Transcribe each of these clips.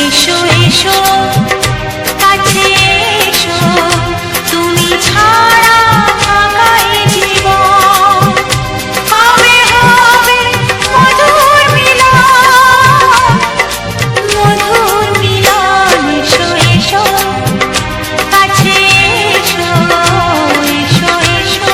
এসো এসো কাছে এসো, তুমি ছাড়া ফাঁকা এ জীবন। হবে হবে মধুর মিলন, মধুর মিলন। এসো এসো কাছে এসো, এসো এসো।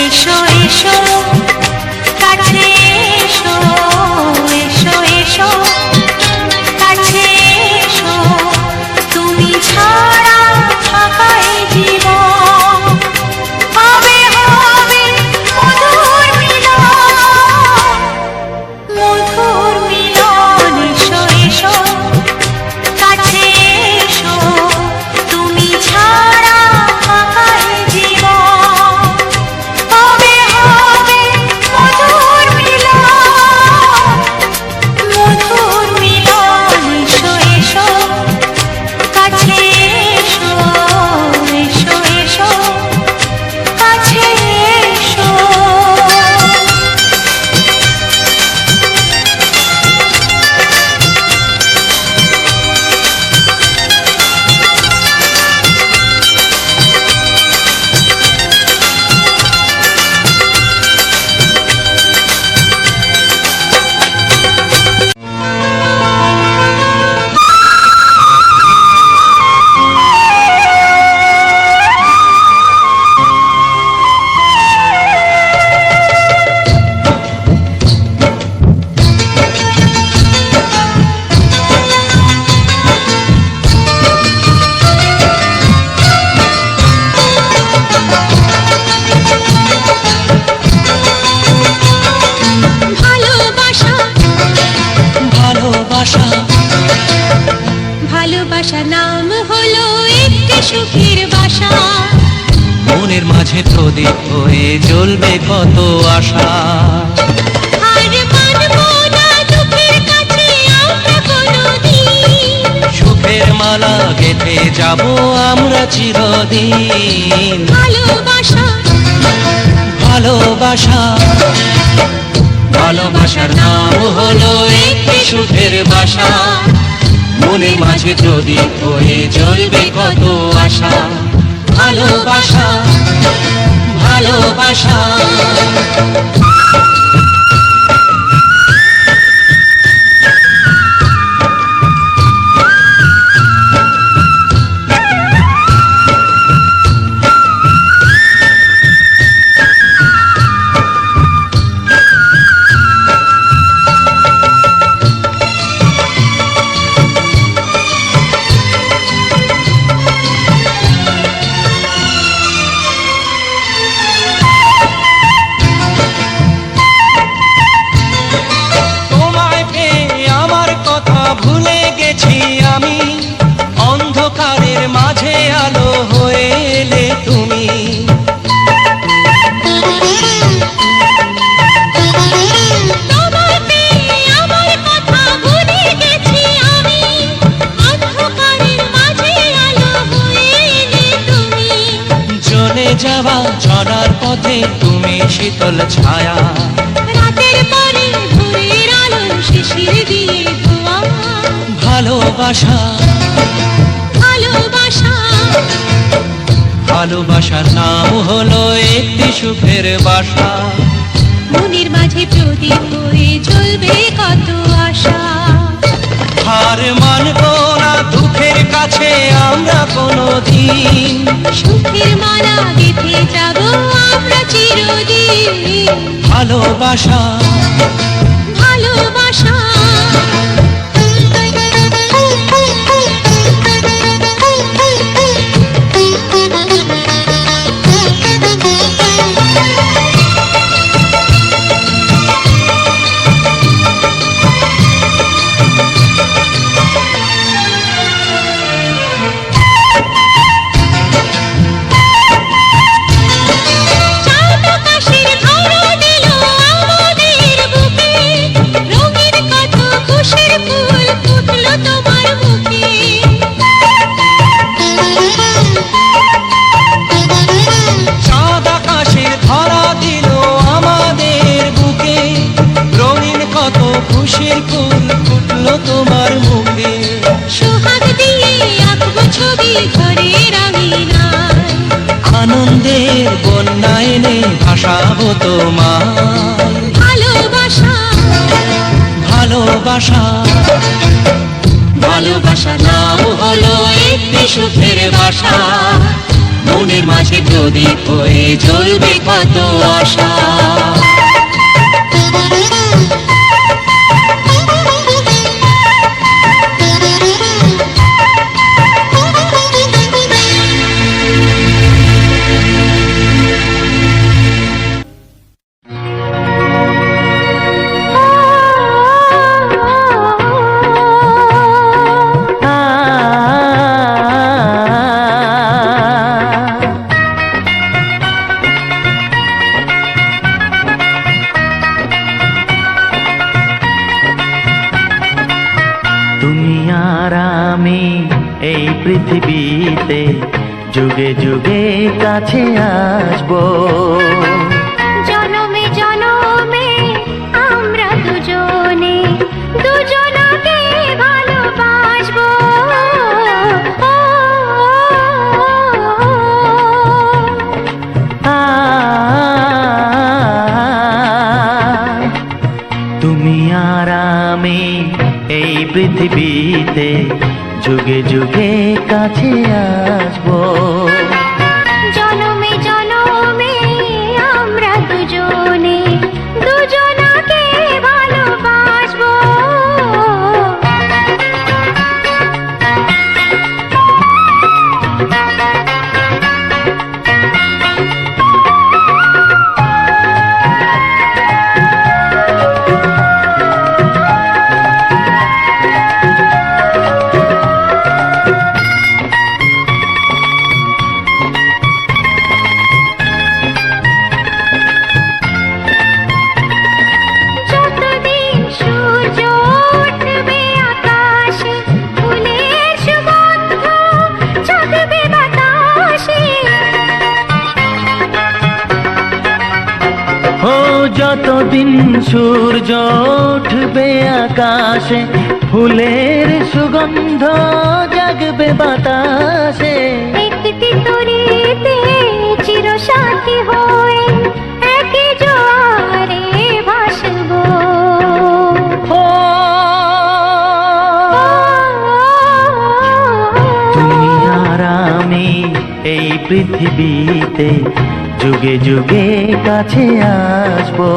এসো এসো কাছে এসো, এসো এসো কাছে এসো, তুমি ছাড়া ফাঁকা এ জীবন। হবে হবে মধুর মিলন, মধুর মিলন। এসো এসো কাছে এসো, তুমি ছাড়া ফাঁকা এ জীবন। হবে হবে মধুর মিলন, মধুর মিলন। এসো এসো কাছে এসো, এসো এসো কাছে এসো। ভালোবাসা নাম হলো একটি সুখের বাসা, মনের মাঝে প্রদীপ হয়ে জ্বলবে কত আশা। আর মানবো না দুঃখের কাছে আমরা কোনোদিন, সুখের মালা গেঁথে যাব আমরা চিরদিন। ভালোবাসা ভালোবাসা ভালোবাসার নাম হলো একটি সুখের বাসা, মনের মাঝে প্রদীপ হয়ে জ্বলবে কত আশা। ভালোবাসা ভালোবাসা। ভুলে গেছি আমি, অন্ধকারের মাঝে আলো হয়ে এলে তুমি। আমার কথা ভুলে গেছি আমি, অন্ধকারের মাঝে আলো হয়ে এলে তুমি। জ্বলে যাওয়া ঝরার পথে তুমি শীতল ছায়া, রাতের পরে ভালোবাসা ভালোবাসা ভালোবাসার নাম হলো একটি সুখের বাসা। মনের মাঝে প্রদীপ হয়ে জ্বলবে কত আশা। হার মানব না দুঃখের কাছে আমরা কোনোদিন, সুখের মালা গেঁথে যাব আমরা চিরদিন। ভালোবাসা ভালোবাসা চাঁদ আকাশের ধরা দিল আমাদের বুকে, রঙের কত খুশির ফুল ফুটলো তোমার মুখে। চাঁদ আকাশের ধরা দিল আমাদের বুকে, রঙিন কত খুশির ফুল ফুটলো তোমার মুখে। সোহাগ দিয়ে আঁকবো ছবি ঘরের আঙিনায়, আনন্দের বন্যায় এনে ভাসাবো তোমার। ভালোবাসা ভালোবাসা ভালোবাসা নাম হলো একটি সুখের বাসা। মনের মাঝে প্রদীপ হয়ে জ্বলবে কত আশা। তুমি আর আমি এই পৃথিবীতে যুগে যুগে কাছে আসবো। জনমে জনমে আমরা দুজনে দুজনকে ভালোবাসবো। তুমি আর আমি এই পৃথিবীতে যুগে যুগে কাছে আসবো। জনমে জনমে আমরা দুজনে দুজনকে ভালোবাসবো। যতদিন সূর্য উঠবে আকাশে, ফুলের সুগন্ধ জাগবে বাতাসে। ও যতদিন সূর্য উঠবে আকাশে, ফুলের সুগন্ধ জাগবে বাতাসে। একটি তরিতে চিরসাথী হয়ে একই জোয়ারে ভাসবো। ও তুমি আর আমি এই পৃথিবীতে যুগে যুগে কাছে আসবো।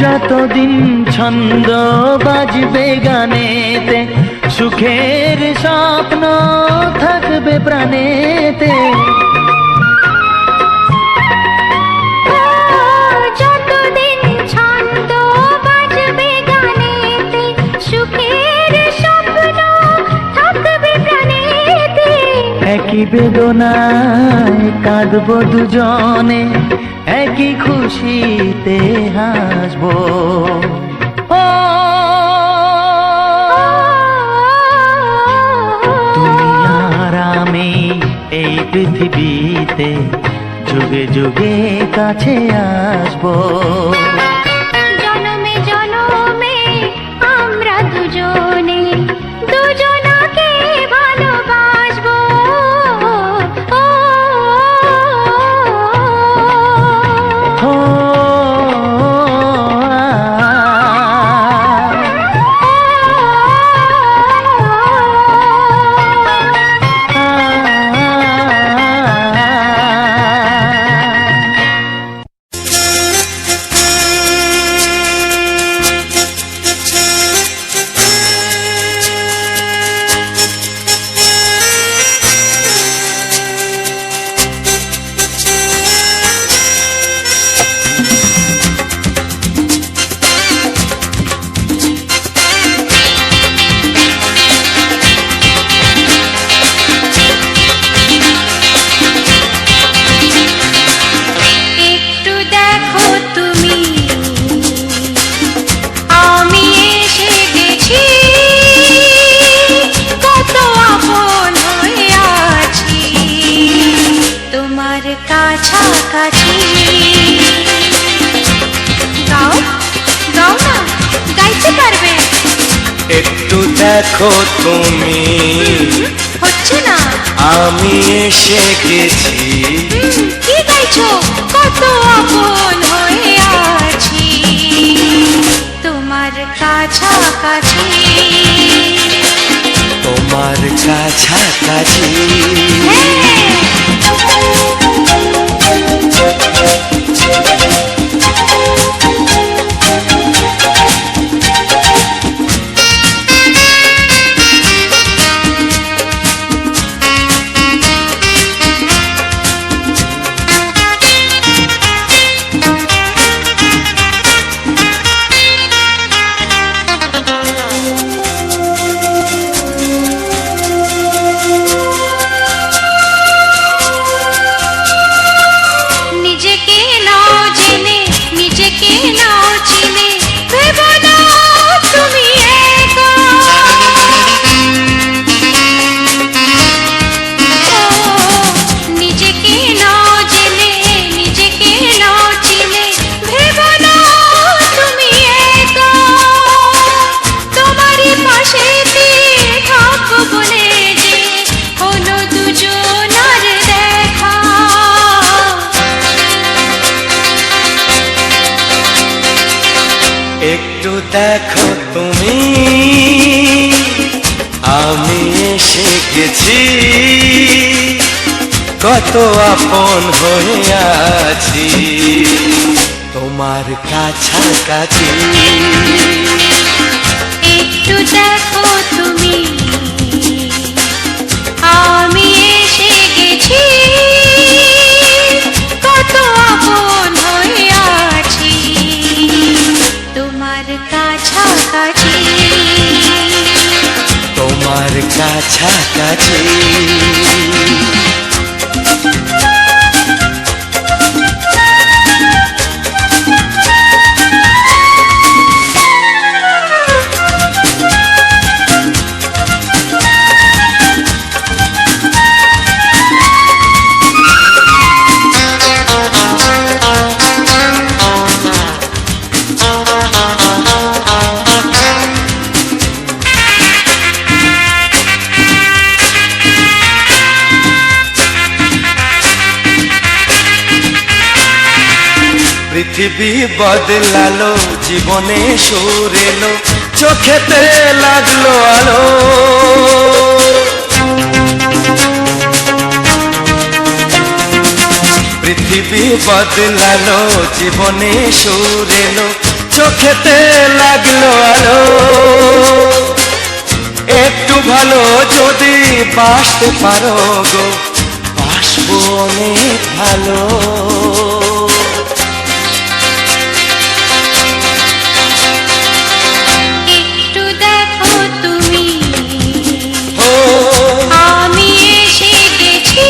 যতদিন ছন্দ বাজবে গানেতে, সুখের স্বপ্ন থাকবে প্রাণেতে। যতদিন ছন্দ বাজবে গানেতে, সুখের বেদনায় কাঁদবো দুজনে, একই খুশিতে হাসবো। ও তুমি আর আমি এই পৃথিবীতে যুগে যুগে কাছে আসবো। জনমে জনমে আমরা দুজনে দুজনাকে ভালোবাসবো। ও একটু দেখো তুমি, আমি এসে গেছি, কত আপন হয়ে আছি তোমার কাছাকাছি। গাও গাও না, গাইতে পারবে? একটু দেখো তুমি, হচ্ছে না। আমি এসে গেছি, কি গাইছো? কত আপন হয়ে আছি তোমার কাছাকাছি। তোমার কাছাকাছি। নিজেকে নাও জেনে, নিজেকে নাও চিনে, ভেবো না তুমি একা। নিজেকে নাও জেনে, নিজেকে নাও চিনে, ভেবো না তুমি একা। তোমারই পাশেতে থাকবো বলে যে হলো দুজনার দেখা। একটু দেখো তুমি, আমি এসে গেছি, কত আপন হয়ে আছি তোমার কাছাকাছি। একটু দেখো তুমি, আমি এসে গেছি, কত আপন হয়ে আছি তোমার কাছাকাছি। তোমার কাছাকাছি। পৃথিবী বদলালো, জীবনে সুর এলো, চোখেতে লাগলো আলো। পৃথিবী বদলালো, জীবনে সুর এলো, চোখেতে লাগলো আলো। একটু ভালো যদি বাসতে পারো গো, বাসবো অনেক ভালো। একটু দেখো তুমি, ও আমি এসে গেছি,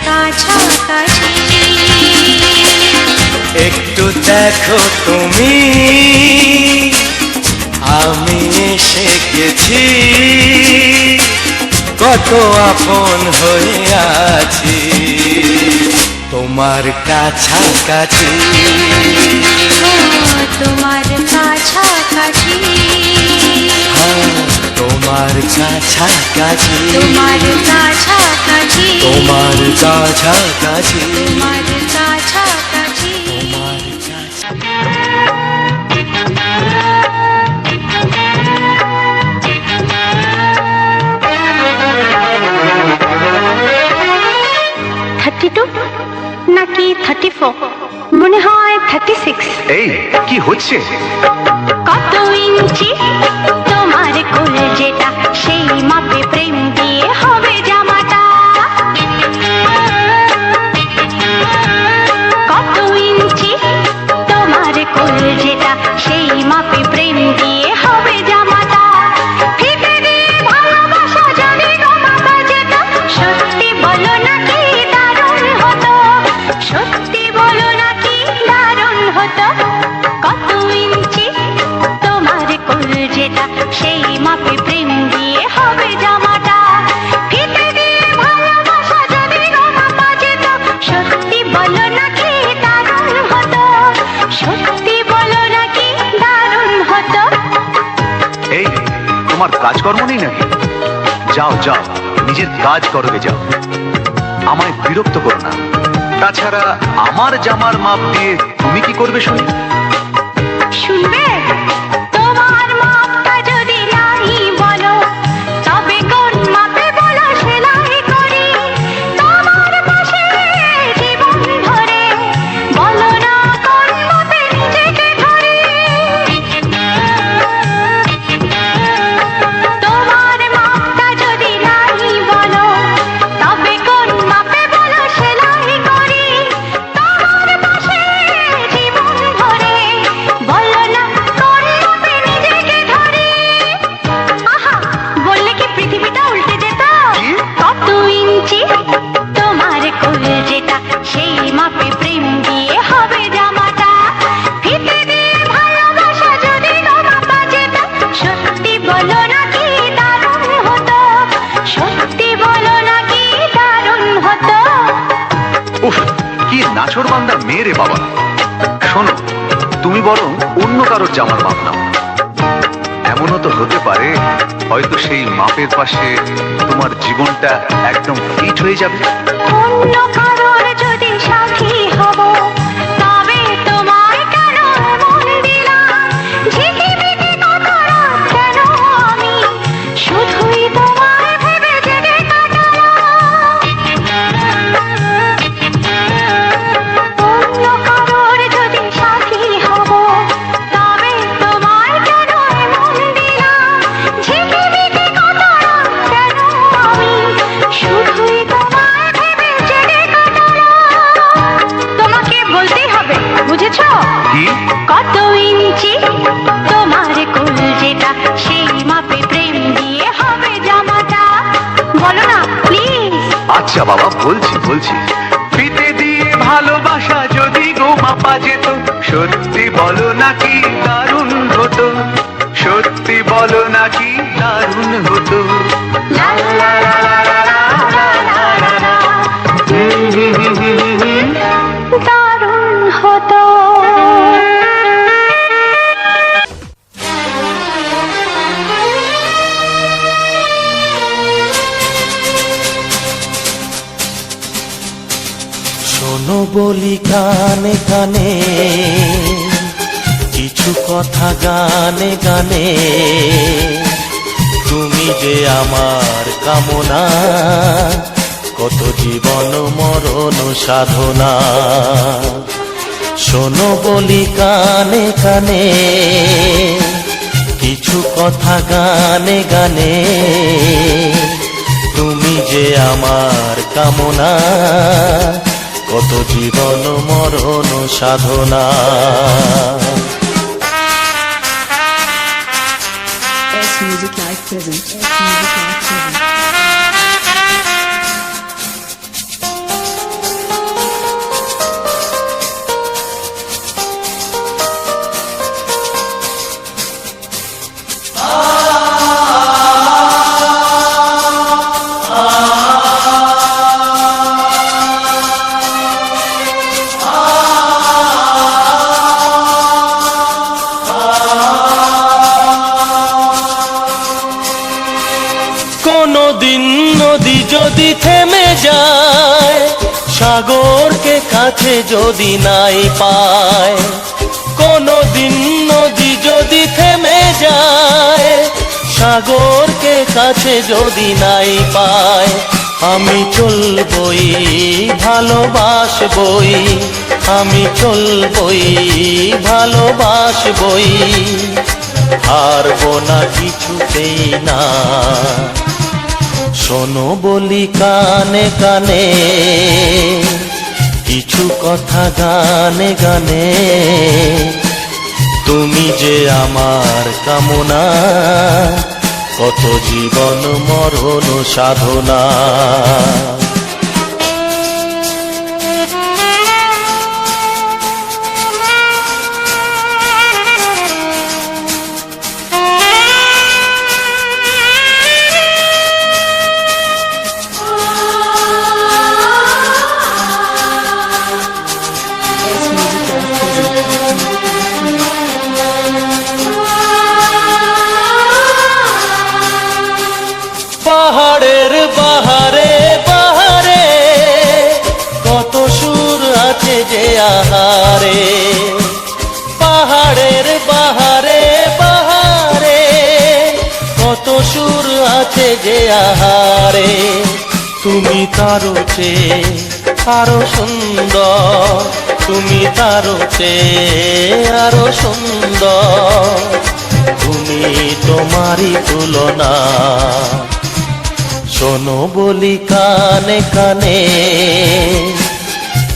কাছাকাছি একটু দেখো তুমি আমি এসে গেছি কত আপন হয়ে আছি তোমার কাছাকাছি তোমার কাছাকাছি হ্যাঁ, তোমার কাছাকাছি তোমার কাছাকাছি তোমার কাছাকাছি তোমার কাছাকাছি তোমার কাছাকাছি 32 নাকি 34 মনে হয় 36 এই কি হচ্ছে? কত ইঞ্চি তোমার কোল যেটা সেই মাপে প্রেম দিয়ে হবে জামাটা কত ইঞ্চি তোমার কোল যেটা সেই মাপে প্রেম দিয়ে হবে জামাটা ফিতে দিয়ে ভালোবাসা যদি তোমার যেত সত্যি বলো নাকি দারুণ হতো সত্যি বলো নাকি দারুণ হতো কত ইঞ্চি তোমার কোল যেটা সেই মাপে প্রেম দিয়ে হবে জামাটা ফিতে দিয়ে ভালোবাসা যদি তোমার যেত সত্যি বলো নাকি দারুণ হতো সত্যি বলো নাকি দারুণ হতো এই তোমার কাজকর্ম নেই নাকি? যাও যাও নিজের কাজ করবে যাও, আমায় বিরক্ত করো না। তাছাড়া আমার জামার মাপ দিয়ে তুমি কি করবে শুনি? শুনবে তোমার মাপটা যদি নাই বলো তবে কোন মাপে বলো সেলাই করি তোমার পাশে জীবন ধরে বলো না কোন মাপে নিজেকে ধরি তোমার মাপটা যদি নাই বলো তবে কোন মাপে বলো সেলাই করি তোমার পাশে জীবন ধরে বলো না কোন মাপে নিজেকে ধরি আহা বললে কি পৃথিবীটা উল্টে যেত কত ইঞ্চি তোমার কোল যেটা সেই মাপে প্রেম দিয়ে হবে জামাটা ফিতে দিয়ে ভালোবাসা যদি মাপা যেত সত্যি বলো নাকি দারুণ হতো সত্যি বলো নাকি দারুণ হতো উফ, কি নাছোড় বান্দা মেয়ে রে বাবা। শোনো, তুমি বরং অন্য কারোর জামার মাপ নাও। এমনও তো হতে পারে হয়তো সেই মাপের পাশে তোমার জীবনটা একদম ফিট হয়ে যাবে। অন্য কারোর যদি সাথী হব তবে তোমার কেন মন দিলাম ঝিকিমিকি কত রাত কেন আমি শুধুই তোমায় ভেবে জেগে কাটালাম অন্য কারোর যদি সাথী হব তবে তোমায় কেন মন দিলাম ঝিকিমিকি কত রাত কেন আমি শুধুই তোমায় ভেবে জেগে কাটালাম তোমাকে বলতেই হবে বুঝেছো কি? কত ইঞ্চি তোমার কোল যেটা সেই মাপে প্রেম দিয়ে হবে জামাটা বলো না প্লিজ আচ্ছা বাবা, বলছি বলছি। ফিতে দিয়ে ভালোবাসা যদি গো মাপা যেত সত্যি বলো নাকি দারুণ হতো সত্যি বলো নাকি দারুণ হতো। লা লা লা লা লা লা লা লা লা। দারুণ হতো শোনো বলি কানে কানে কিছু কথা গানে গানে তুমি যে আমার কামনা কত জীবন মরণ সাধনা শোনো বলি কানে কানে কিছু কথা গানে গানে তুমি যে আমার কামনা কত জীবন মরণ সাধনা S Music Live presents. S Music Live presents. যদি থেমে যায়, সাগরকে কাছে যদি নাই পায়, কোনদিন নদী যদি থেমে যায়, সাগরকে কাছে যদি নাই পায়, আমি চলবই ভালোবাসবই, আমি চলবই ভালোবাসবই, হারবো না কিছুতেই না। শোনো বলি কানে কানে, কিছু কথা গানে গানে, তুমি যে আমার কামনা, কত জীবন মরণ সাধনা। S Music Live. পাহাড়ের বাহারে বাহারে, কত সুর আছে যে আহারে, পাহাড়ের বাহারে বাহারে, কত সুর আছে যে আহারে, তুমি তারও চেয়ে আরো সুন্দর, তুমি তারও চেয়ে আরো সুন্দর, তুমি তোমারই তুলনা। শোনো বলি কানে কানে,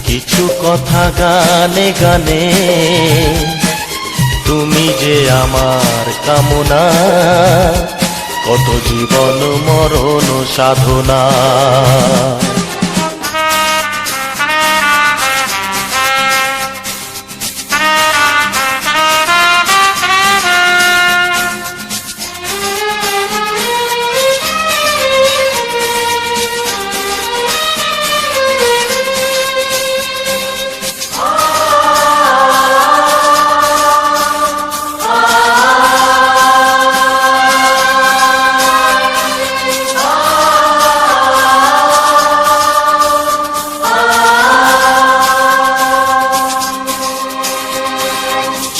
কিছু কথা গানে গানে, তুমি যে আমার কামনা, কত জীবন মরণ সাধনা।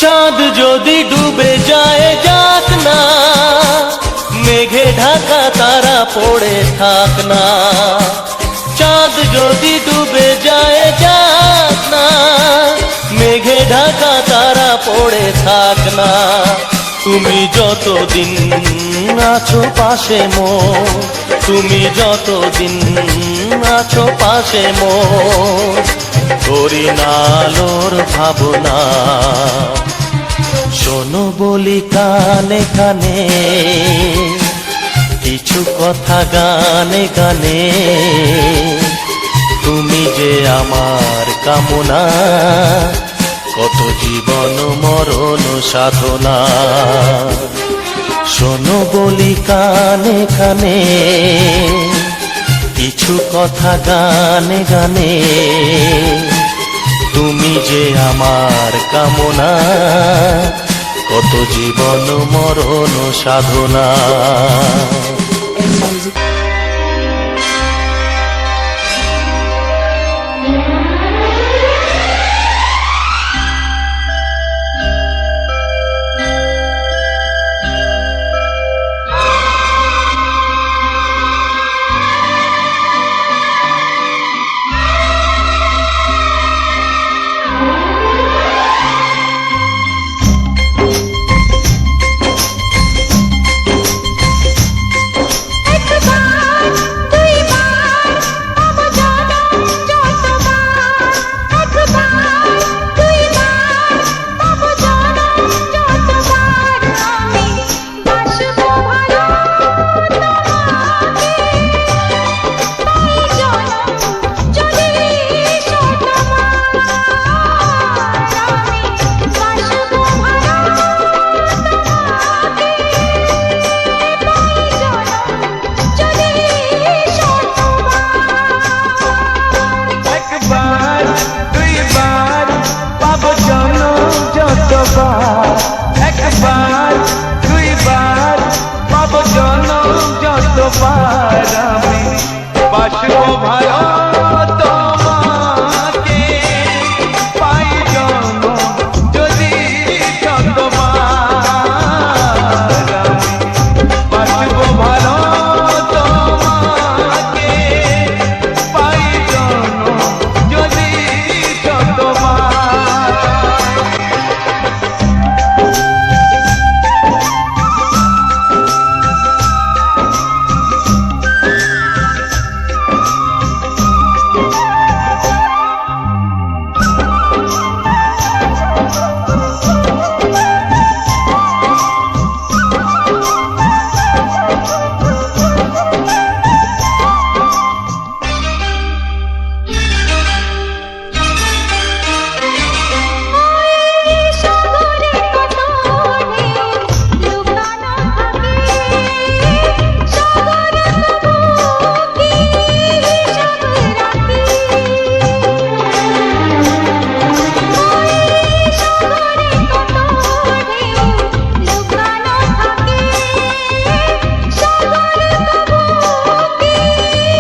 চাঁদ যদি ডুবে যায় যাক না, মেঘে ঢাকা তারা পড়ে থাক না, চাঁদ যদি ডুবে যায় যাক না, মেঘে ঢাকা তারা পড়ে থাক না, তুমি যতদিন আছো পাশে মোর, তুমি যতদিন আছো পাশে মোর, করি না আলোর ভাবনা। শোনো বলি কানে কানে, কিছু কথা গানে গানে, তুমি যে আমার কামনা, কত জীবন মরণ সাধনা। শোনো বলি কানে কানে, কিছু কথা গানে গানে, তুমি যে আমার কামনা, কত জীবন মরণ সাধনা। S Music. एक बार বাসবো ভালো তোমাকে পাই জন্ম যদি শতবার আমি বাসবো ভালো তোমাকে পাই জন্ম যদি শতবার সাগরে কত ঢেউ লুকানো থাকে সাগরে তবু কি হিসাব রাখি সাগরে কত ঢেউ লুকানো থাকে সাগরে তবু কি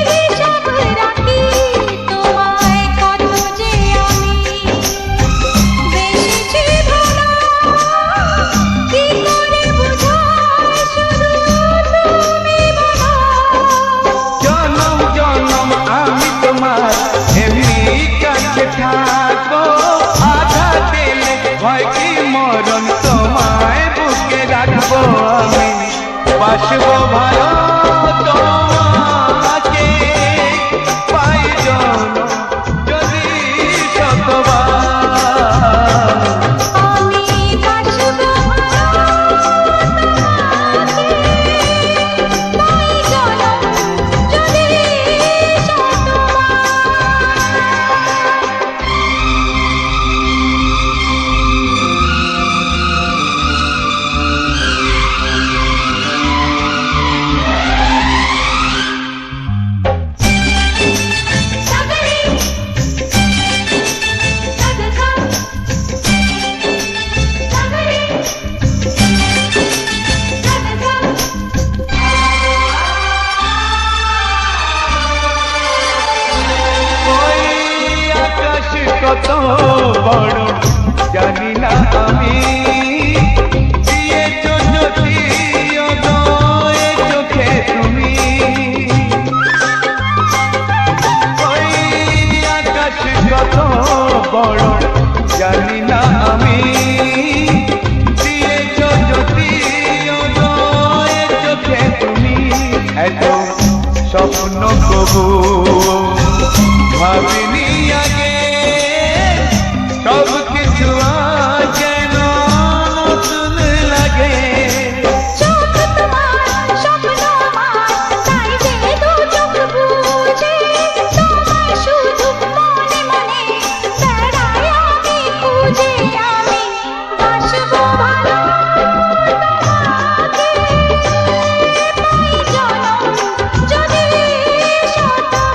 হিসাব রাখি তোমায় কত যে আমি বেশি ভালো কি করে বুঝাই শুধু তুমি বলো জনম জনম আমি তোমার এমনি কাছে থাকবো আঘাত দিলে ভয় কি মরণ তোমায় বুকে রাখবো আমি বাসবো ভালো তোমাকে পাই জন্ম যদি শতবার আমি বাসবো ভালো তোমাকে পাই জনম যদি শতবার সাগরে সাগরে সাগরে ওই আকাশ কত বড় জানি না আমি দিয়েছো জ্যোতি উদয়ে চোখে তুমি ওই আকাশ কত বড় জানি না আমি দিয়েছো জ্যোতি উদয়ে চোখে তুমি এত স্বপ্ন কবু ভাবিনি আগে সব কিছু আজ যেন নতুন লাগে চোখ তোমার স্বপ্ন আমার তাই যে দু চোখ বুঝে তোমায় শুধু মনে মনে বেড়াই আমি খুঁজে আমি বাসবো ভালো তোমাকে পাই জনম যদি শতবার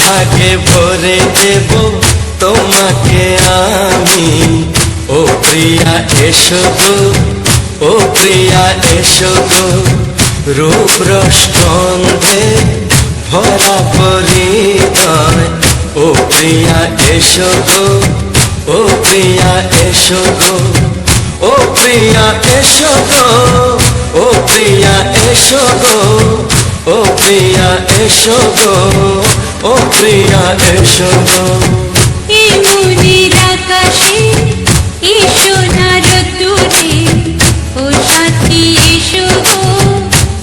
সোহাগে ভরে দেব তোমাকে আমি, ও প্রিয়া এসো গো, ও প্রিয়া এসো গো, রূপ রস গন্ধে ভরা পরিচয়, ও প্রিয়া এসো গো, ও প্রিয়া এসো গো, ও প্রিয়া এসো গো, ও প্রিয়া এসো গো, ও প্রিয়া এসো গো, ও প্রিয়া এসো গো। এই মনের আকাশে এসো না রোদ্দুরে, ও সাথী এসো গো,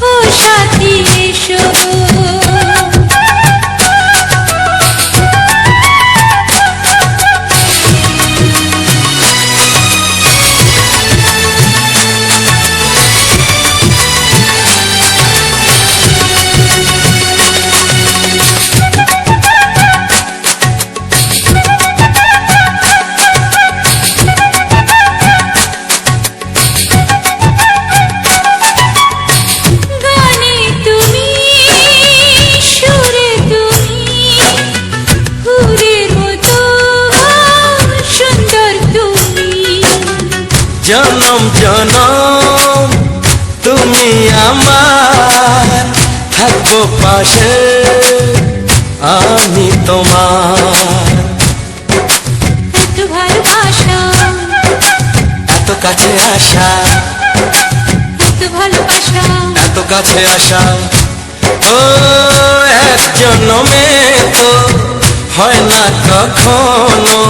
ও সাথী এসো গো। গানে তুমি, সুরে তুমি, ফুলের মতো সুন্দর তুমি। জনম জনম তুমি আমার, থাকবো পাশে আমি তোমার। এত ভালোবাসা, এত কাছে আসা, এত ভালোবাসা, এত কাছে আসা, ও এক জন্মে তো হয় না কখনো,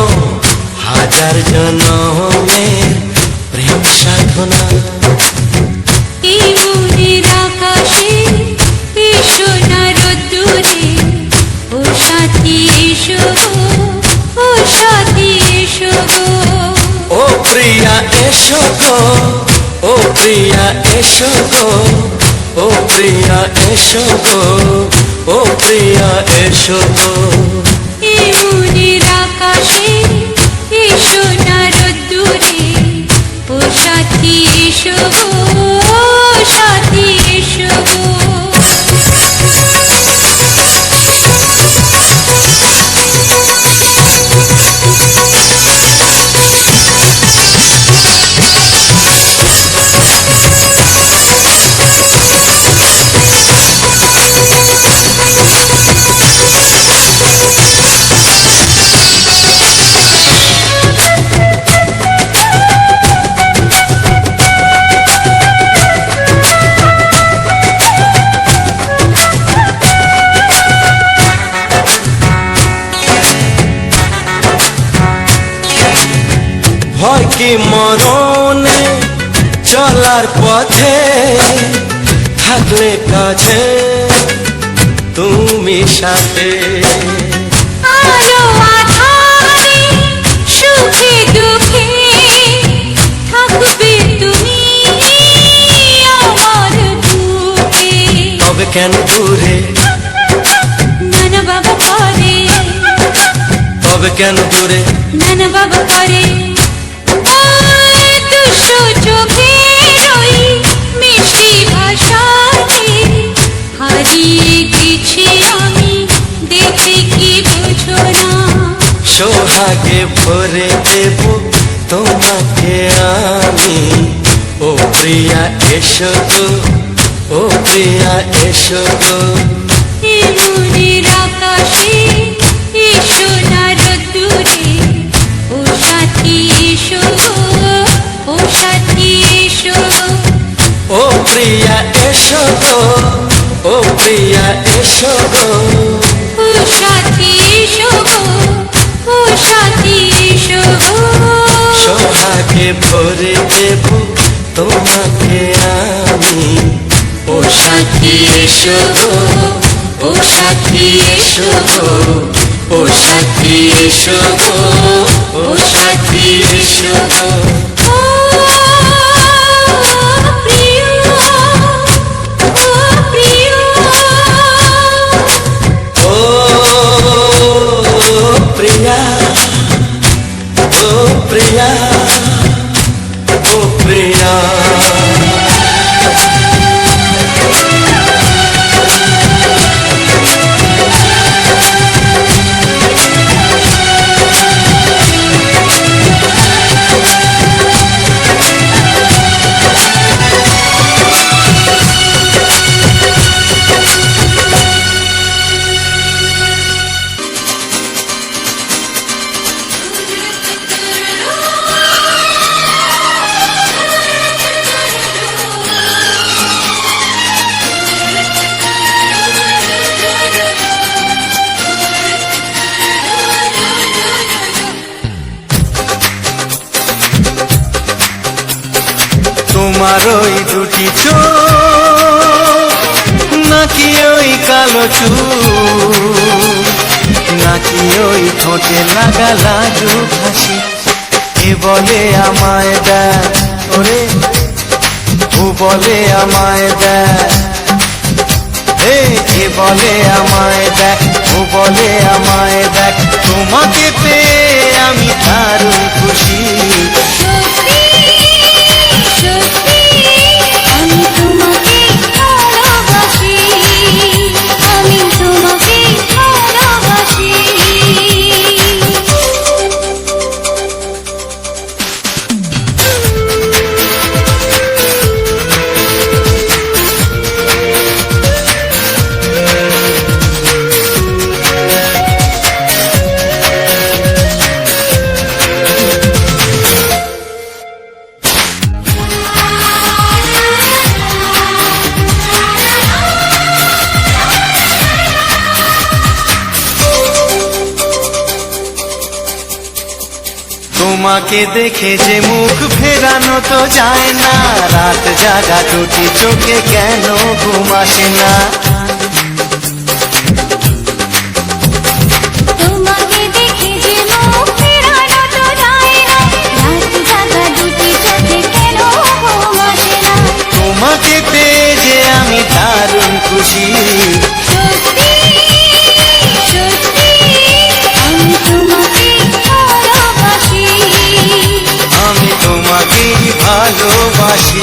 হাজার জন্মের প্রেম সাধনা। এই মনের আকাশে এসো না রোদ্দুরে, ও সাথী এসো গো, ও সাথী এসো গো। ও প্রিয়া এসো গো, ও প্রিয়া এসো গো, ও প্রিয়া এসো গো, ও প্রিয়া এসো গো। এই মনের আকাশে এসো না রোদ্দুরে, ও সাথী এসো গো, ও সাথী এসো গো। ভয় কি মরণে চলার পথে, থাকলে কাছে তুমি সাথে। আলো আঁধারে, সুখে দুঃখে, থাকবে তুমি আমার বুকে। তবে কেন দূরে, নানা বাবা করে, তবে কেন দূরে, নানা বাবা করে। ওই দুশো চোখের ওই মিষ্টি ভাষাতে হারিয়ে গেছি আমি, দেখে কি বুঝো না। সোহাগে ভরে দেব তোমাকে আমি, ও প্রিয়া এসো গো, ও প্রিয়া এসো গো। এই মনের আকাশে এসো না রোদ্দুরে, ও সাথী এসো গো, ও সাথী এসো গো। ও প্রিয়া এসো গো, ও প্রিয়া এসো গো। ও সাথী এসো গো, ও সাথী এসো গো। সোহাগে ভরে দেব তোমাকে আমি, ও সাথী এসো গো, ও সাথী এসো গো, ও সাথী এসো গো, ও সাথী এসো গো। ও প্রিয়, ও প্রিয়, ও প্রিয়া, ও প্রিয়া, ও প্রিয়া। তোমার ওই দুটি চোখ নাকি ওই কালো চুল নাকি ওই ঠোঁটে লাগা লাজুক হাসি এ বলে আমায় দেখ ওরে ও বলে আমায় দেখ এ বলে আমায় দেখ ও বলে আমায় দেখ তোমাকে পেয়ে আমি দারুণ খুশি সত্যি সত্যি আমি তোমাকে ভালোবাসি, আমি তোমাকে ভালোবাসি। তোমাকে দেখে যে মুখ ফেরানো তো যায় না রাত জাগা দুটি চোখে কেন ঘুম আসে না তোমাকে দেখে যে মুখ ফেরানো তো যায় না, রাত জাগা দুটি চোখে কেন ঘুম আসে না। তোমাকে পেয়ে যে আমি দারুণ খুশি সত্যি সত্যি আমি তোমাকে ভালোবাসি, আমি তোমাকেই ভালোবাসি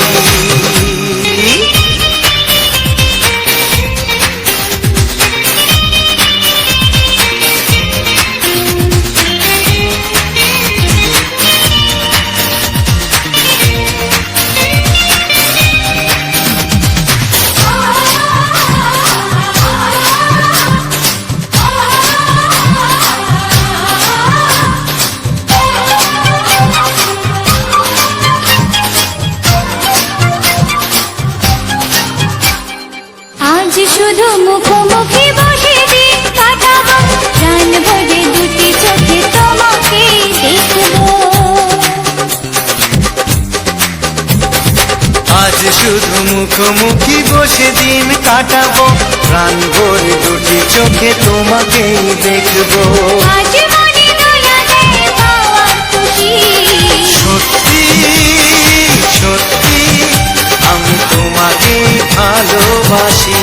আজ শুধু মুখোমুখি বসে দিন কাটাবো, প্রাণ ভরে দুটি চোখে তোমাকে দেখবো। আজ শুধু মুখোমুখি বসে দিন কাটাবো প্রাণ ভরে দুটি চোখে তোমাকেই দেখবো আজ মনে দয়া দেয় পাওয়ার খুশি, সত্যি সত্যি আমি তোমাকে ভালোবাসি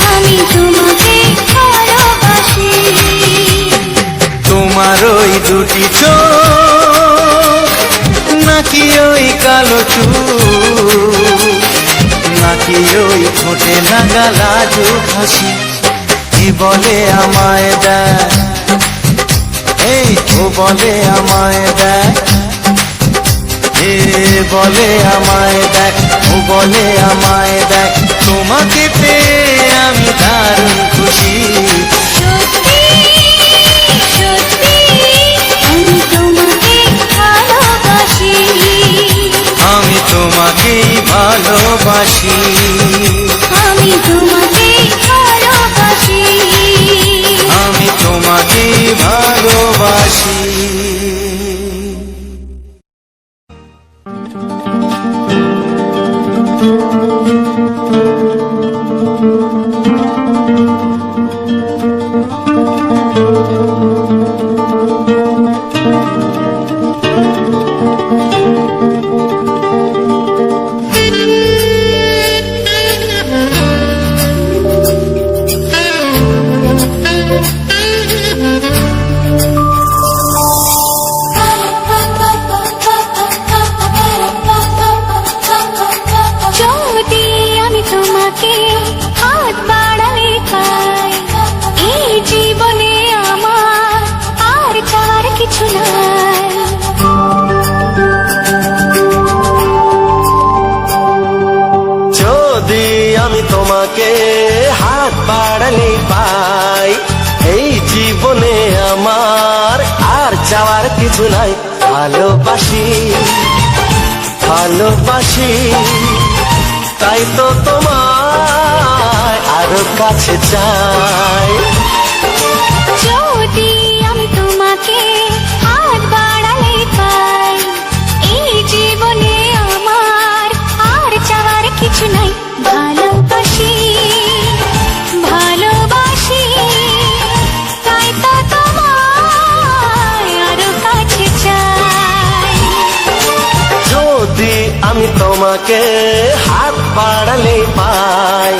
আমি তোমাকে ভালোবাসি। তোমার ওই দুটি চোখ নাকি ওই কালো চুল নাকি ওই ঠোঁটে লাগা লাজুক হাসি কি বলে আমায় দেখ এই ও বলে আমায় দেখ এ বলে আমায় দেখ ও বলে আমায় দেখ তোমাকে পেয়ে আমি দারুণ খুশি সত্যি সত্যি আমি তোমাকে ভালোবাসি, আমি তোমাকেই ভালোবাসি আমি তোমাকে ভালোবাসি। আমি তোমাকেই ভালোবাসি যদি আমি তোমাকে হাত বাড়ালে পাই, এই জীবনে আমার আর চাওয়ার কিছু নাই। যদি আমি তোমাকে হাত বাড়ালে পাই এই জীবনে আমার আর চাওয়ার কিছু নাই ভালোবাসি ভালোবাসি তাই তো তোমায় আরো কাছে চাই যদি আমি তোমাকে হাত বাড়ালে পাই, এই জীবনে আমার তোমাকে হাত বাড়ালে পাই,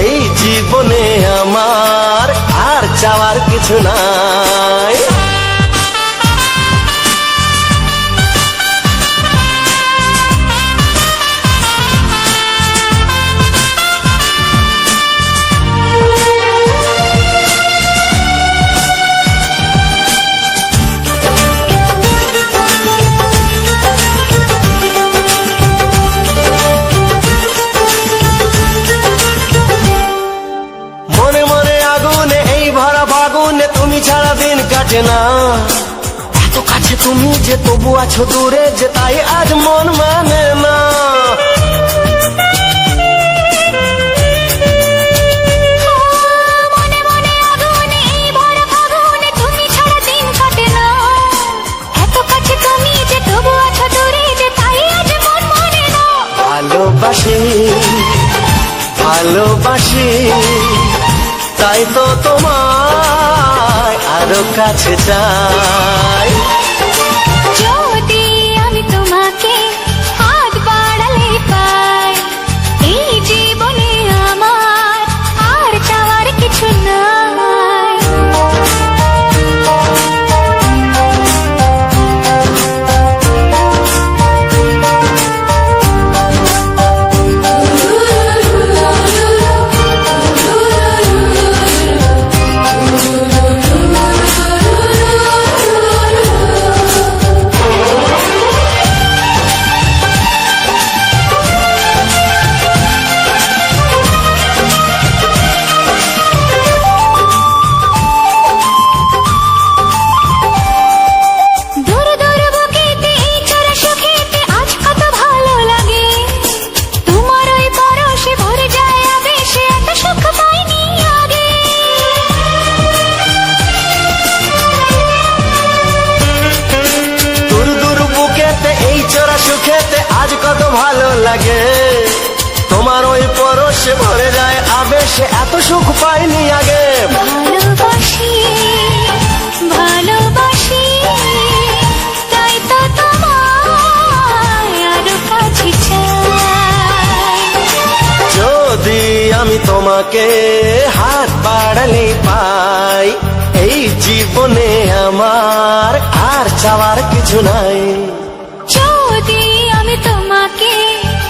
এই জীবনে আমার আর চাওয়ার কিছু নাই। মনে মনে আগুনে এই ভরা ফাগুনে তুমি ছাড়া দিন কাটে না, এত কাছে তুমি যে তবু আছো দূরে যে তাই আজ মন মানে না। মনে মনে আগুনে এই ভরা ফাগুনে তুমি ছাড়া দিন কাটে না, এত কাছে তুমি যে তবু আছো দূরে যে তাই আজ মন মানে না। ভালোবাসি ভালোবাসি তাই তো তোমায় আরো কাছে চাই। যদি আমি তোমাকে হাত বাড়ালে পাই, এই জীবনে আমার আর চাওয়ার কিছু নাই। দূর দূর বুকেতে এই চড়া সুখেতে আজ কত ভালো লাগে, তোমার ওই পরশে ভরে যায় আবেশে এত সুখ পাইনি আগে। দূর দূর বুকেতে এই চোরা সুখেতে আজ কত ভালো লাগে, তোমার ওই পরশে ভরে যায় আবেশে এত সুখ পাইনি আগে। ভালোবাসি ভালোবাসি তাই তো তোমায় আরো কাছে চাই। যদি আমি তোমাকে হাত বাড়ালে পাই, এই জীবনে আমার আর চাওয়ার কিছু নাই। যদি আমি তোমাকে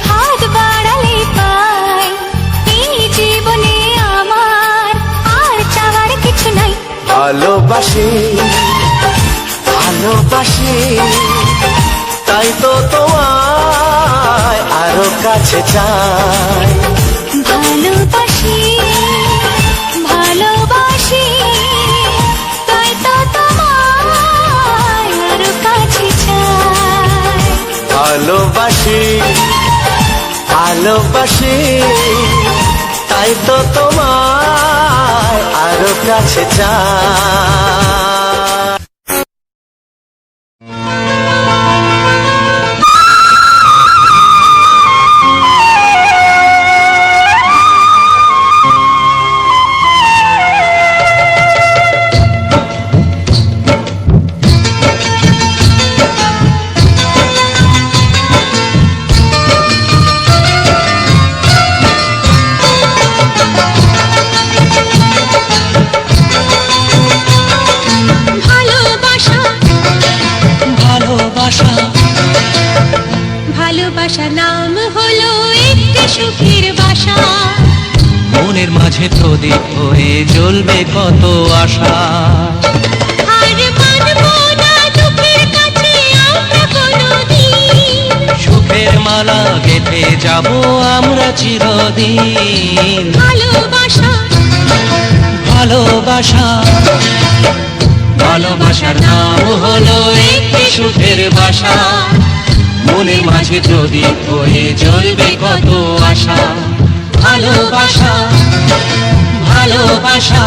হাত বাড়ালে পাই, এই জীবনে আমার আর চাওয়ার কিছু নাই। ভালোবাসি ভালোবাসি তাই তো তোমায় আরো কাছে চাই। ভালোবাসি ভালোবাসি তাই তো তোমায় আরো কাছে চাই। ভালোবাসি ভালোবাসি তাই তো তোমায় আরো কাছে চাই। ভালোবাসা নাম হলো একটি সুখের বাসা, মনের মাঝে প্রদীপ হয়ে জ্বলবে কত আশা। আর মানবো না দুঃখের কাছে আমরা কোনোদিন, সুখের মালা গেঁথে যাব আমরা চিরদিন। ভালোবাসা ভালোবাসা ভালোবাসার নাম হলো একটি সুখের বাসা, মনের মাঝে প্রদীপ হয়ে জ্বলবে কত আশা। ভালোবাসা ভালোবাসা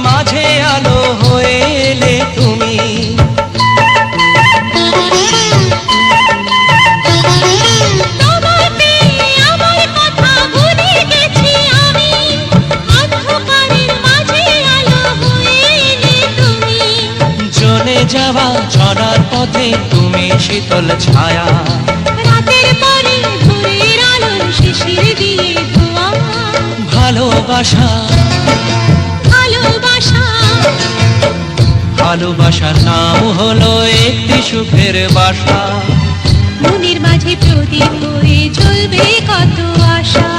মাঝে আলো হয়ে এলে তুমি। তোমার পেয়ে আমার কথা ভুলে গেছি আমি, অন্ধকারের মাঝে আলো হয়ে এলে তুমি। জ্বলে যাওয়া ঝরার পথে তুমি শীতল ছায়া, রাতের পরে ভোরের আলো শিশির দিয়ে ধোয়া। ভালোবাসা ভালোবাসা ভালোবাসার নাম হলো একটি সুখের বাসা। মনের মাঝে প্রদীপ হয়ে জ্বলবে কত আশা।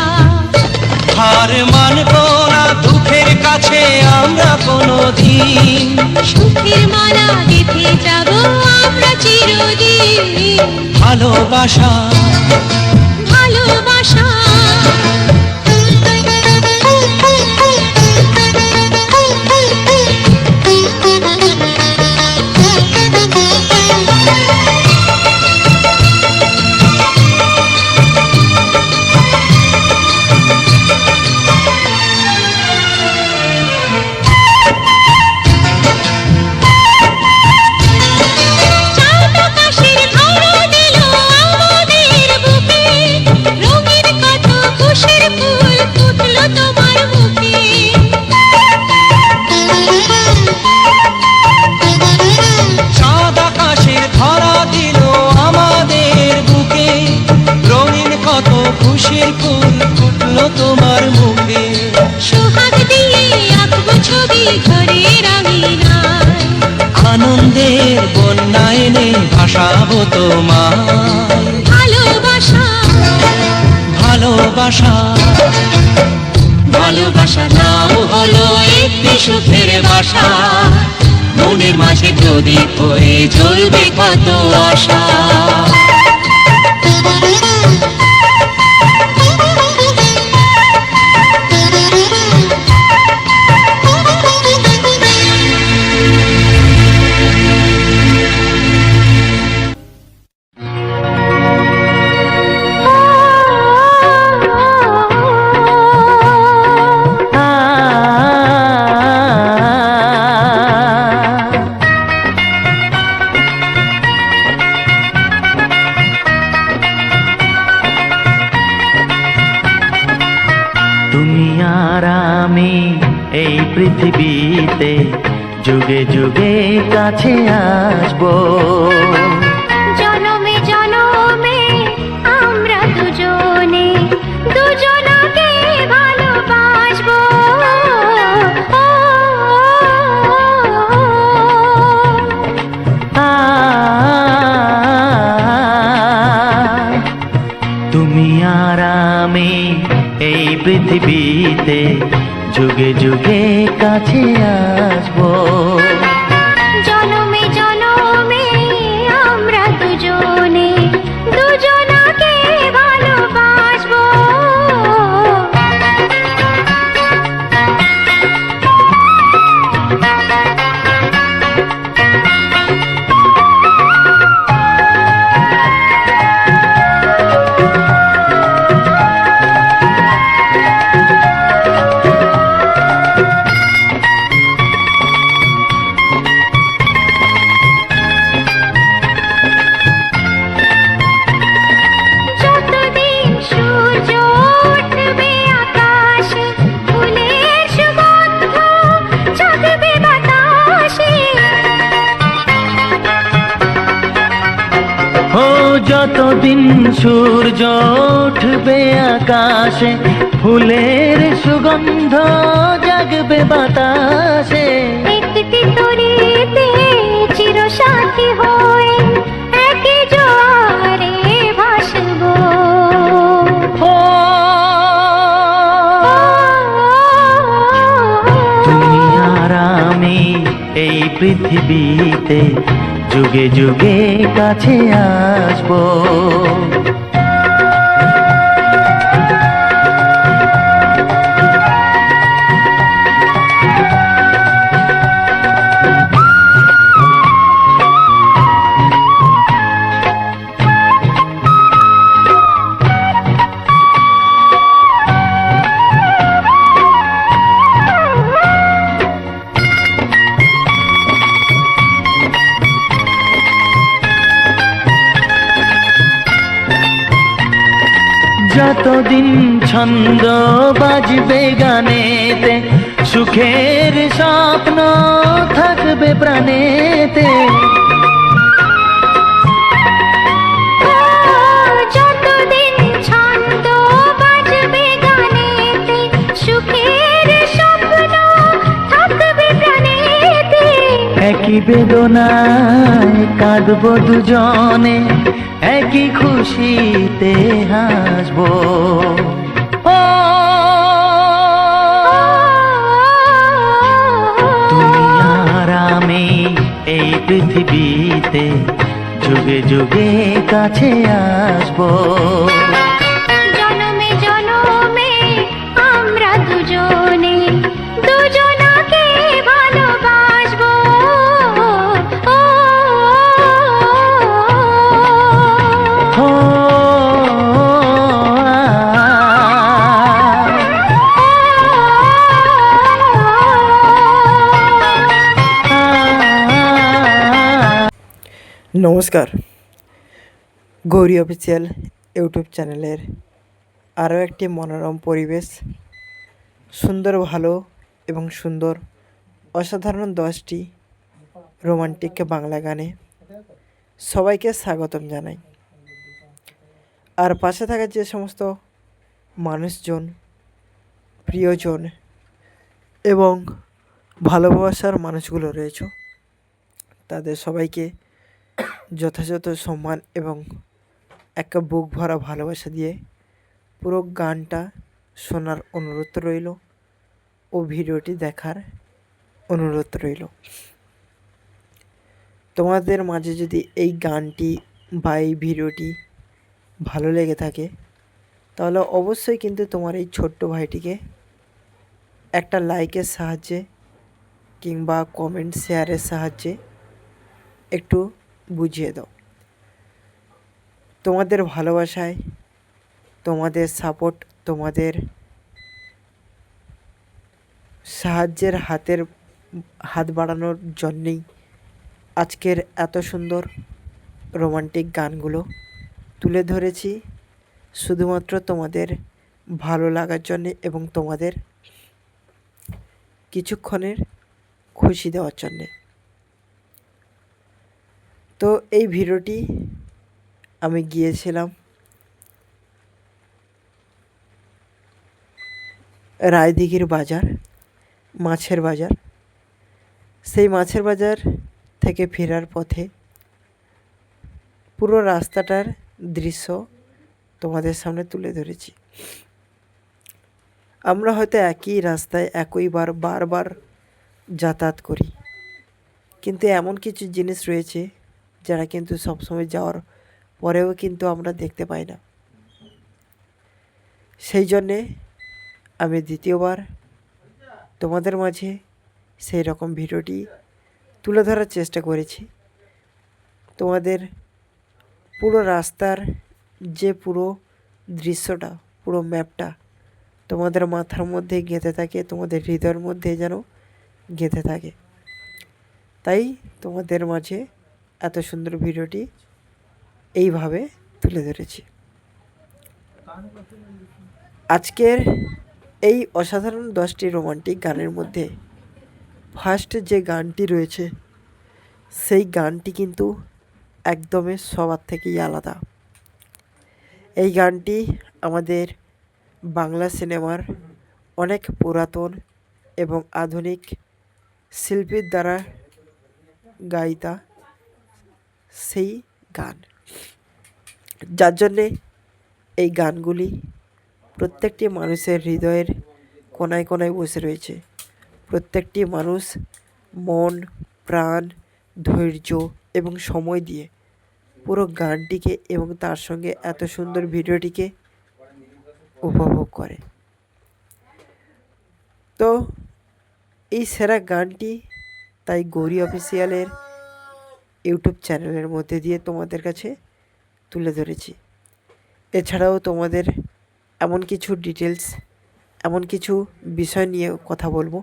হার মানব না দুঃখের কাছে আমরা কোনোদিন, সুখের মালা গেঁথে যাব আমরা চিরদিন। ভালোবাসা ভালোবাসা চাঁদ আকাশের ধরা দিল আমাদের বুকে, রঙের কত খুশির ফুল ফুটলো তোমার মুখে। চাঁদ আকাশের ধরা দিল আমাদের বুকে, রঙিন কত খুশির ফুল ফুটলো তোমার মুখে। সোহাগ দিয়ে আঁকবো ছবি ঘরের আঙিনায়, আনন্দের বন্যা এনে ভাসাবো তোমায়। ভালোবাসা ভালোবাসা ভালোবাসার নাম হলো একটি সুখের বাসা। মনের মাঝে প্রদীপ হয়ে জ্বলবে কত আশা। তুমি আর আমি এই পৃথিবীতে যুগে যুগে কাছে আসবো। জনমে জনমে আমরা দুজনে দুজনকে ভালোবাসবো। তুমি আর আমি এই পৃথিবীতে যুগে যুগে কাছে আসবো। জনমে জনমে আমরা দুজনে দুজনকে ভালোবাসবো। যতদিন সূর্য উঠবে আকাশে, ফুলের সুগন্ধ জাগবে বাতাসে। ও যতদিন সূর্য উঠবে আকাশে, ফুলের সুগন্ধ জাগবে বাতাসে। একটি তরিতে চিরসাথী হয়ে একই জোয়ারে ভাসবো। ও তুমি আর আমি এই পৃথিবীতে যুগে যুগে কাছে আসবো। যতদিন ছন্দ বাজবে গানেতে, সুখের স্বপ্ন থাকবে প্রাণেতে। যতদিন ছন্দ বাজবে গানেতে, সুখের স্বপ্ন থাকবে প্রাণেতে। একই বেদনায় কাঁদবো দুজনে, একই খুশিতে হাসবো। ও তুমি আর আমি এই পৃথিবীতে যুগে যুগে কাছে আসবো। জনমে জনমে আমরা দুজনে দুজনাকে ভালোবাসবো। ও ও নমস্কার, গৌরী অফিসিয়াল ইউটিউব চ্যানেলের আরও একটি মনোরম পরিবেশ, সুন্দর ভালো এবং সুন্দর অসাধারণ 10টি রোমান্টিক বাংলা গানে সবাইকে স্বাগতম জানাই। আর পাশে থাকা যে সমস্ত মানুষজন, প্রিয়জন এবং ভালোবাসার মানুষগুলো রয়েছে, তাদের সবাইকে যথাযথ সম্মান এবং একটা বুক ভরা ভালোবাসা দিয়ে পুরো গানটা শোনার অনুরোধ রইল ও ভিডিওটি দেখার অনুরোধ রইল। তোমাদের মাঝে যদি এই গানটি বা এই ভিডিওটি ভালো লেগে থাকে, তাহলে অবশ্যই কিন্তু তোমার এই ছোট্ট ভাইটিকে একটা লাইকের সাহায্যে কিংবা কমেন্ট শেয়ারের সাহায্যে একটু বুঝিয়ে দাও। তোমাদের ভালোবাসায়, তোমাদের সাপোর্ট, তোমাদের সাহায্যের হাত বাড়ানোর জন্যেই আজকের এত সুন্দর রোমান্টিক গানগুলো তুলে ধরেছি, শুধুমাত্র তোমাদের ভালো লাগার জন্যে এবং তোমাদের কিছুক্ষণের খুশি দেওয়ার জন্যে। তো এই ভিডিওটি আমি গিয়েছিলাম রায়দিঘির বাজার, মাছের বাজার। সেই মাছের বাজার থেকে ফেরার পথে পুরো রাস্তাটার দৃশ্য তোমাদের সামনে তুলে ধরেছি। আমরা হয়তো একই রাস্তায় একইবার বারবার যাতায়াত করি, কিন্তু এমন কিছু জিনিস রয়েছে যারা কিন্তু সবসময় যাওয়ার পরেও কিন্তু আমরা দেখতে পাই না। সেই জন্যে আমি দ্বিতীয়বার তোমাদের মাঝে সেই রকম ভিডিওটি তুলে ধরার চেষ্টা করেছি। তোমাদের পুরো রাস্তার যে পুরো দৃশ্যটা, পুরো ম্যাপটা তোমাদের মাথার মধ্যে গেঁথে থাকে, তোমাদের হৃদয়ের মধ্যে যেন গেঁথে থাকে। তাই তোমাদের মাঝে এত সুন্দর ভিডিওটি এইভাবে তুলে ধরেছি। আজকের এই অসাধারণ 10টি রোমান্টিক গানের মধ্যে ফার্স্ট যে গানটি রয়েছে, সেই গানটি কিন্তু একদমই সবার থেকেই আলাদা। এই গানটি আমাদের বাংলা সিনেমার অনেক পুরাতন এবং আধুনিক শিল্পীর দ্বারা গাইতা সেই গান, যার জন্যে এই গানগুলি প্রত্যেকটি মানুষের হৃদয়ের কোনায় কোনায় বসে রয়েছে। প্রত্যেকটি মানুষ মন, প্রাণ, ধৈর্য এবং সময় দিয়ে পুরো গানটিকে এবং তার সঙ্গে এত সুন্দর ভিডিওটিকে উপভোগ করে। তো এই সেরা গানটি তাই গৌরী অফিসিয়ালের ইউটিউব চ্যানেলের মধ্যে দিয়ে তোমাদের কাছে তুলে ধরেছি। এছাড়াও তোমাদের এমন কিছু ডিটেলস, এমন কিছু বিষয় নিয়ে কথা বলবো,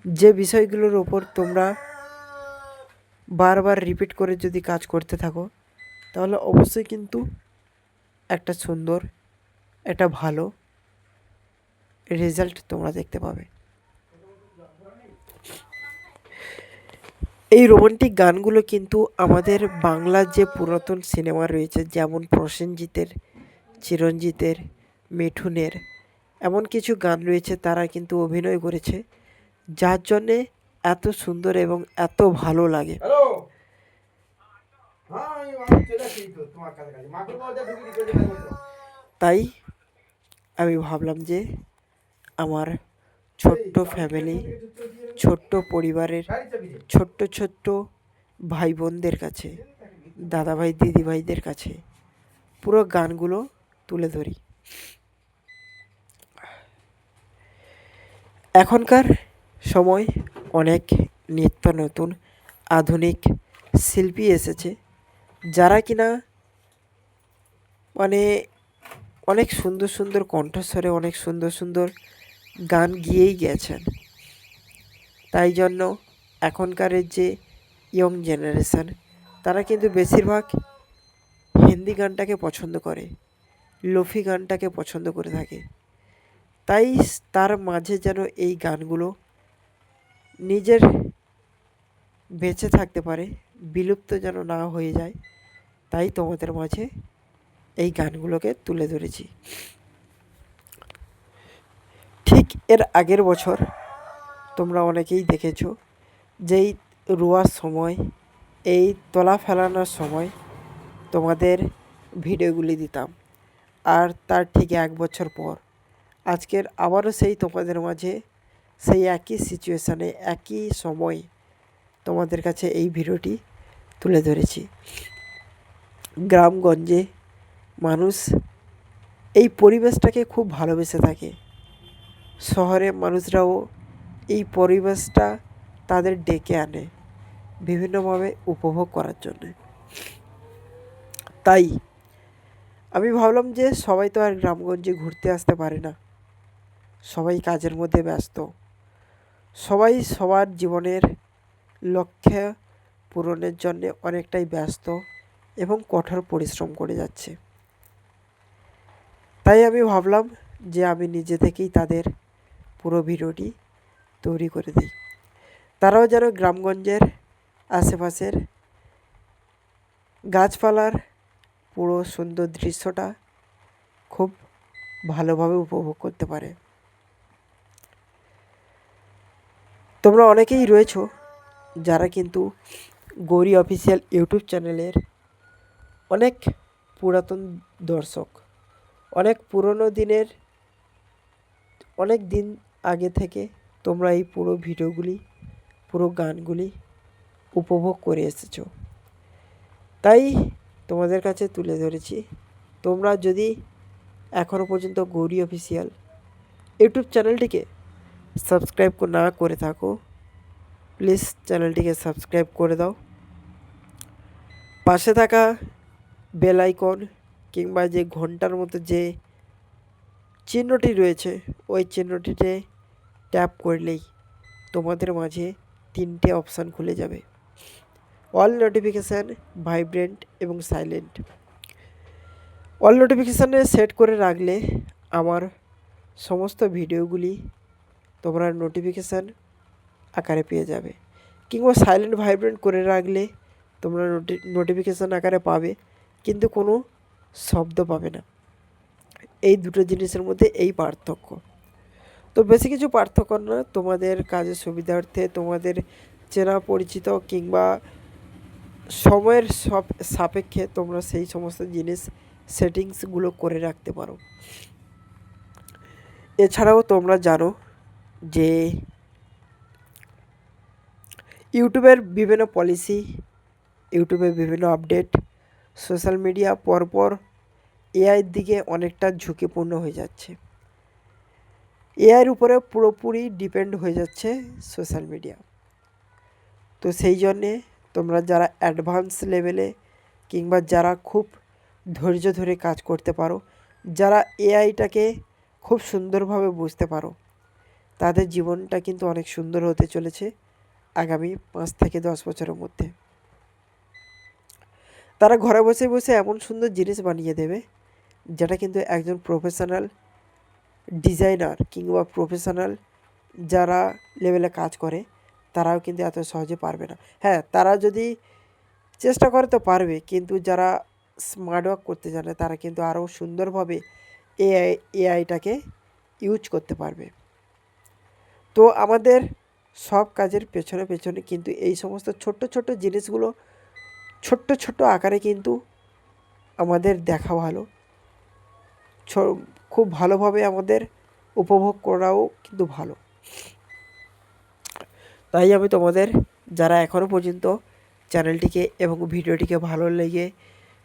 যে বিষয়গুলোর ওপর তোমরা বারবার রিপিট করে যদি কাজ করতে থাকো, তাহলে অবশ্যই কিন্তু একটা সুন্দর একটা ভালো রেজাল্ট তোমরা দেখতে পাবে। এই রোমান্টিক গানগুলো কিন্তু আমাদের বাংলার যে পুরাতন সিনেমা রয়েছে, যেমন প্রসেনজিতের, চিরঞ্জিতের, মিঠুনের, এমন কিছু গান রয়েছে তারা কিন্তু অভিনয় করেছে, যার জন্যে এত সুন্দর এবং এত ভালো লাগে। তাই আমি ভাবলাম যে আমার ছোট্ট ফ্যামিলি, ছোট্ট পরিবারের ছোট্ট ছোট্ট ভাই বোনদের কাছে, দাদাভাই দিদিভাইদের কাছে পুরো গানগুলো তুলে ধরি। এখনকার সময় অনেক নিত্য নতুন আধুনিক শিল্পী এসেছে, যারা কিনা মানে অনেক সুন্দর সুন্দর কণ্ঠস্বরে অনেক সুন্দর সুন্দর গান গেয়েই গেছেন। তাই জন্য এখনকারের যে ইয়ং জেনারেশন, তারা কিন্তু বেশিরভাগ হিন্দি গানটাকে পছন্দ করে, লোফি গানটাকে পছন্দ করে থাকে। তাই তার মাঝে যেন এই গানগুলো নিজের বেঁচে থাকতে পারে, বিলুপ্ত যেন না হয়ে যায়, তাই তোমাদের মাঝে এই গানগুলোকে তুলে ধরেছি। ঠিক এর আগের বছর তোমরা অনেকেই দেখেছো যেই রোয়ার সময়, এই তলা ফেলানোর সময় তোমাদের ভিডিওগুলি দিতাম, আর তার ঠিক 1 বছর পর আজকের আবারও সেই তোমাদের মাঝে সেই একই সিচুয়েশানে একই সময় তোমাদের কাছে এই ভিডিওটি তুলে ধরেছি। গ্রামগঞ্জে মানুষ এই পরিবেশটাকে খুব ভালোবেসে থাকে, শহরে মানুষরাও এই পরিবেশটা তাদের ডেকে আনে বিভিন্নভাবে উপভোগ করার জন্য। তাই আমি ভাবলাম যে সবাই তো আর গ্রামগঞ্জে ঘুরতে আসতে পারে না, সবাই কাজের মধ্যে ব্যস্ত, সবাই সবার জীবনের লক্ষ্য পূরণের জন্য অনেকটাই ব্যস্ত এবং কঠোর পরিশ্রম করে যাচ্ছে। তাই আমি ভাবলাম যে আমি নিজে থেকেই তাদের পুরো ভিডিওটি তৈরি করে দিই, তারাও যেন গ্রামগঞ্জের আশেপাশের গাছপালার পুরো সুন্দর দৃশ্যটা খুব ভালোভাবে উপভোগ করতে পারে। তোমরা অনেকেই রয়েছো যারা কিন্তু গৌরী অফিসিয়াল ইউটিউব চ্যানেলের অনেক পুরাতন দর্শক, অনেক পুরনো দিনের, অনেক দিন আগে থেকে তোমরা এই পুরো ভিডিওগুলি, পুরো গানগুলি উপভোগ করে এসেছো, তাই তোমাদের কাছে তুলে ধরেছি। তোমরা যদি এখনও পর্যন্ত গৌরী অফিসিয়াল ইউটিউব চ্যানেলটিকে সাবস্ক্রাইব না করে থাকো, প্লিজ চ্যানেলটিকে সাবস্ক্রাইব করে দাও। পাশে থাকা বেল আইকন কিংবা যে ঘন্টার মতো যে চিহ্নটি রয়েছে, ওই চিহ্নটিতে ট্যাপ করলেই তোমাদের মাঝে 3টে অপশান খুলে যাবে: অল নোটিফিকেশান, ভাইব্রেন্ট এবং সাইলেন্ট। অল নোটিফিকেশানে সেট করে রাখলে আমার সমস্ত ভিডিওগুলি তোমরা নোটিফিকেশান আকারে পেয়ে যাবে, কিংবা সাইলেন্ট ভাইব্রেন্ট করে রাখলে তোমরা নোটিফিকেশান আকারে পাবে, কিন্তু কোনো শব্দ পাবে না। এই দুটো জিনিসের মধ্যে এই পার্থক্য। তো বেশি কিছু পার্থক্য না, তোমাদের কাজের সুবিধার্থে, তোমাদের চেনা পরিচিত কিংবা সময়ের সাপেক্ষে তোমরা সেই সমস্ত জিনিস সেটিংসগুলো করে রাখতে পারো। এছাড়াও তোমরা জানো যে ইউটিউবের বিভিন্ন পলিসি, ইউটিউবের বিভিন্ন আপডেট, সোশ্যাল মিডিয়া পরপর এআইয়ের দিকে অনেকটা ঝুঁকিপূর্ণ হয়ে যাচ্ছে। এআইয়ের উপরে পুরোপুরি ডিপেন্ড হয়ে যাচ্ছে সোশ্যাল মিডিয়া। তো সেই জন্যে তোমরা যারা অ্যাডভান্স লেভেলে কিংবা যারা খুব ধৈর্য ধরে কাজ করতে পারো, যারা এআইটাকে খুব সুন্দরভাবে বুঝতে পারো, তাদের জীবনটা কিন্তু অনেক সুন্দর হতে চলেছে আগামী 5 থেকে 10 বছরের মধ্যে। তারা ঘরে বসে বসে এমন সুন্দর জিনিস বানিয়ে দেবে যেটা কিন্তু একজন প্রফেশনাল ডিজাইনার কিংবা প্রফেশনাল যারা লেভেলে কাজ করে তারাও কিন্তু এত সহজে পারবে না। হ্যাঁ, তারা যদি চেষ্টা করে তো পারবে, কিন্তু যারা স্মার্ট ওয়ার্ক করতে জানে তারা কিন্তু আরও সুন্দরভাবে এআইটাকে ইউজ করতে পারবে। তো আমাদের সব কাজের পেছনে পেছনে কিন্তু এই সমস্ত ছোট্ট ছোট্ট জিনিসগুলো ছোট্ট ছোট্ট আকারে কিন্তু আমাদের দেখা ভালো, খুব ভালোভাবে আমাদের উপভোগ করাও কিন্তু ভালো। তাই আমি তোমাদের যারা এখনও পর্যন্ত চ্যানেলটিকে এবং ভিডিওটিকে ভালো লেগে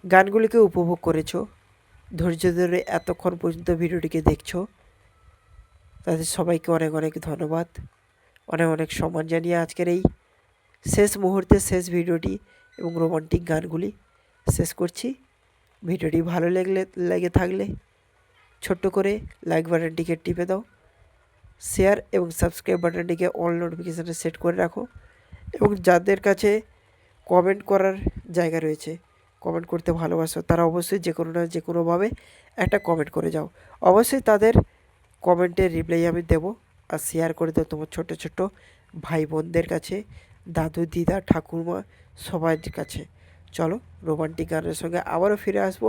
গানগুলিকে উপভোগ করেছো, ধৈর্য ধরে এতক্ষণ পর্যন্ত ভিডিওটিকে দেখছো, তাদের সবাইকে অনেক অনেক ধন্যবাদ, অনেক অনেক সম্মান জানিয়ে আজকের এই শেষ মুহূর্তে শেষ ভিডিওটি এবং রোমান্টিক গানগুলি শেষ করছি। ভিডিওটি ভালো লেগে থাকলে ছোট্ট করে লাইক বাটনটিকে টিপে দাও, শেয়ার এবং সাবস্ক্রাইব বাটনটিকে অল নোটিফিকেশানে সেট করে রাখো, এবং যাদের কাছে কমেন্ট করার জায়গা রয়েছে, কমেন্ট করতে ভালোবাসো, তারা অবশ্যই যে কোনো না যে কোনোভাবে একটা কমেন্ট করে যাও। অবশ্যই তাদের কমেন্টের রিপ্লাই আমি দেবো, আর শেয়ার করে দাও তোমার ছোট ছোট ভাই বোনদের কাছে, দাদু দিদা ঠাকুরমা সবার কাছে। চলো রোমান্টিক গানের সঙ্গে আবারও ফিরে আসবো।